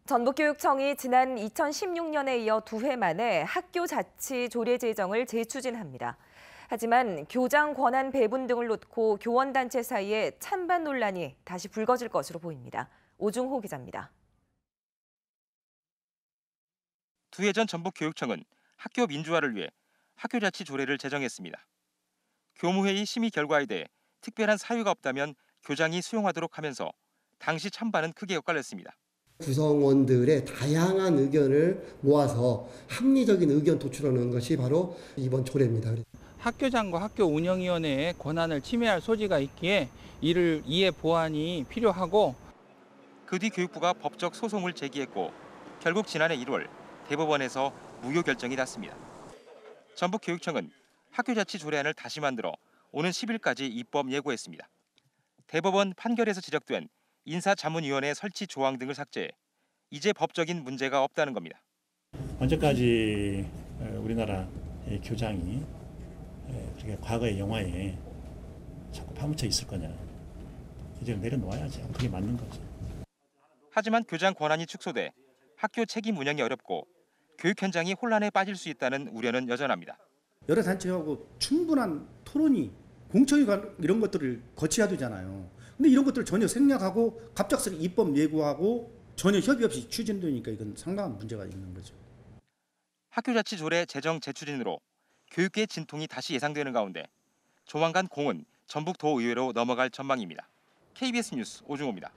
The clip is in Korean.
전북교육청이 지난 2016년에 이어 2회 만에 학교 자치 조례 제정을 재추진합니다. 하지만 교장 권한 배분 등을 놓고 교원단체 사이에 찬반 논란이 다시 불거질 것으로 보입니다. 오중호 기자입니다. 2해 전 전북교육청은 학교 민주화를 위해 학교 자치 조례를 제정했습니다. 교무회의 심의 결과에 대해 특별한 사유가 없다면 교장이 수용하도록 하면서 당시 찬반은 크게 엇갈렸습니다. 구성원들의 다양한 의견을 모아서 합리적인 의견 도출하는 것이 바로 이번 조례입니다. 학교장과 학교 운영위원회의 권한을 침해할 소지가 있기에 이에 보완이 필요하고, 그 뒤 교육부가 법적 소송을 제기했고 결국 지난해 1월 대법원에서 무효 결정이 났습니다. 전북교육청은 학교 자치 조례안을 다시 만들어 오는 10일까지 입법 예고했습니다. 대법원 판결에서 지적된 인사자문위원회 설치 조항 등을 삭제해 이제 법적인 문제가 없다는 겁니다. 언제까지 우리나라 교장이 그렇게 과거의 영화에 자꾸 파묻혀 있을 거냐. 이제 내려놓아야죠. 그게 맞는 거죠. 하지만 교장 권한이 축소돼 학교 책임 운영이 어렵고 교육 현장이 혼란에 빠질 수 있다는 우려는 여전합니다. 여러 단체하고 충분한 토론이 공청회 이런 것들을 거쳐야 되잖아요. 근데 이런 것들을 전혀 생략하고 갑작스레 입법 예고하고 전혀 협의 없이 추진되니까 이건 상당한 문제가 있는 거죠. 학교 자치 조례 제정 재추진으로 교육계 진통이 다시 예상되는 가운데 조만간 공은 전북도의회로 넘어갈 전망입니다. KBS 뉴스 오중호입니다.